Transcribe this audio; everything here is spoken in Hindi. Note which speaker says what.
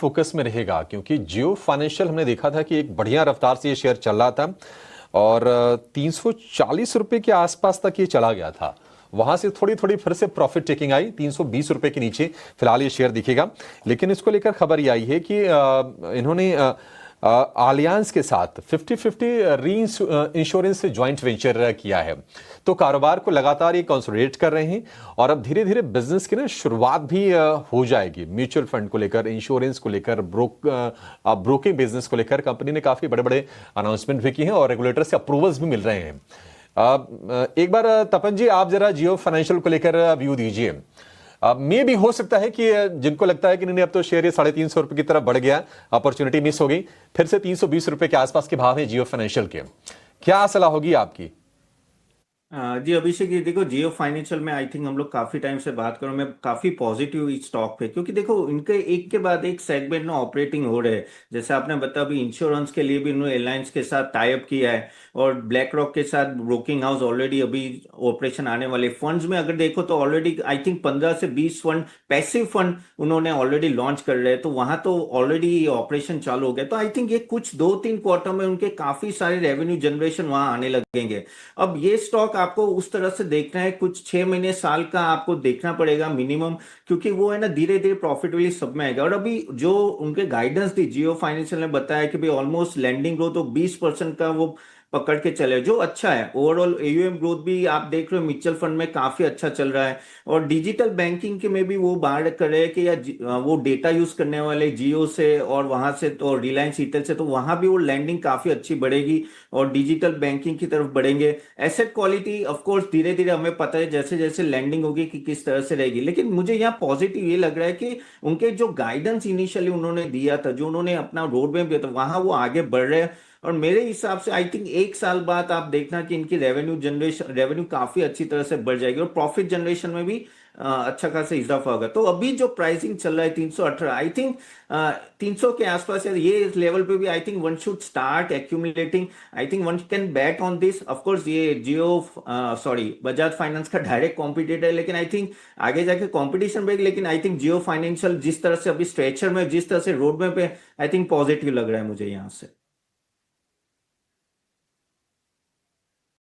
Speaker 1: फोकस में रहेगा, क्योंकि जियो फाइनेंशियल हमने देखा था कि एक बढ़िया रफ्तार से ये शेयर चल रहा था और 340 रुपए के आसपास तक ये चला गया था। वहां से थोड़ी थोड़ी फिर से प्रॉफिट टेकिंग आई, 320 रुपए के नीचे फिलहाल ये शेयर दिखेगा। लेकिन इसको लेकर खबर ये आई है कि इन्होंने आलियांस के साथ 50-50 री इंश्योरेंस से ज्वाइंट वेंचर किया है। तो कारोबार को लगातार ये कंसोलिडेट कर रहे हैं और अब धीरे धीरे बिजनेस की ना शुरुआत भी हो जाएगी। म्यूचुअल फंड को लेकर, इंश्योरेंस को लेकर, ब्रोकिंग बिजनेस को लेकर कंपनी ने काफी बड़े बड़े अनाउंसमेंट भी किए हैं और रेगुलेटर से अप्रूवल्स भी मिल रहे हैं। एक बार तपन जी, आप जरा जियो फाइनेंशियल को लेकर व्यू दीजिए। मे भी हो सकता है कि जिनको लगता है कि नहीं अब तो शेयर ये 350 रुपए की तरफ बढ़ गया, अपॉर्चुनिटी मिस हो गई, फिर से 320 रुपए के आसपास के भाव हैं जियो फाइनेंशियल के, क्या सलाह होगी आपकी?
Speaker 2: जी अभिषेक, ये देखो जियो फाइनेंशियल में आई थिंक हम लोग काफी टाइम से बात करो, मैं काफी पॉजिटिव इस स्टॉक पे, क्योंकि देखो इनके एक के बाद एक सेगमेंट में ऑपरेटिंग हो रहे हैं। जैसे आपने बताया अभी इंश्योरेंस के लिए भी इन्होंने एयरलाइंस के साथ टाई अप किया है और ब्लैक रॉक के साथ ब्रोकिंग हाउस ऑलरेडी अभी ऑपरेशन आने वाले फंड्स में अगर देखो तो ऑलरेडी आई थिंक 15 से 20 फंड, पैसिव फंड उन्होंने ऑलरेडी लॉन्च कर रहे हैं, तो वहां तो ऑलरेडी ऑपरेशन चालू हो गया। तो आई थिंक ये कुछ 2-3 क्वार्टर में उनके काफी सारे रेवेन्यू जनरेशन वहां आने लगेंगे। अब ये स्टॉक आपको उस तरह से देखना है, कुछ 6 महीने साल का आपको देखना पड़ेगा मिनिमम, क्योंकि वो है ना धीरे धीरे प्रॉफिटेबली सब में आएगा। और अभी जो उनके गाइडेंस दी जियो फाइनेंशियल ने बताया कि भाई ऑलमोस्ट लैंडिंग ग्रोथ तो 20% का वो पकड़ के चले, जो अच्छा है। ओवरऑल एयूएम ग्रोथ भी आप देख रहे हो म्यूचुअल फंड में काफी अच्छा चल रहा है। और डिजिटल बैंकिंग के में भी वो बात कर रहे हैं कि वो डेटा यूज करने वाले जियो से और वहां से तो रिलायंस ईटेल से, तो वहां भी वो लैंडिंग काफी अच्छी बढ़ेगी और डिजिटल बैंकिंग की तरफ बढ़ेंगे। एसेट क्वालिटी ऑफ कोर्स धीरे धीरे हमें पता है जैसे जैसे लैंडिंग होगी कि किस तरह से रहेगी, लेकिन मुझे यहाँ पॉजिटिव ये लग रहा है कि उनके जो गाइडेंस इनिशियली उन्होंने दिया था, जो उन्होंने अपना रोड मैप दिया था, वहां वो आगे बढ़ रहे हैं। और मेरे हिसाब से आई थिंक 1 साल बाद आप देखना कि इनकी रेवेन्यू काफी अच्छी तरह से बढ़ जाएगी और प्रॉफिट जनरेशन में भी अच्छा खासा इजाफा होगा। तो अभी जो प्राइसिंग चल रहा है 318, आई थिंक 300 के आसपास है, ये लेवल पे भी I think one should start accumulating. I think one can bat on this. Of course ये जियो सॉरी बजाज फाइनेंस का डायरेक्ट कॉम्पिटिटर है, लेकिन आई थिंक आगे जाके कॉम्पिटिशन बढ़ेगी। लेकिन आई थिंक जियो फाइनेंशियल जिस तरह से अभी स्ट्रेचर में जिस तरह से रोड में पे, आई थिंक पॉजिटिव लग रहा है मुझे यहाँ से।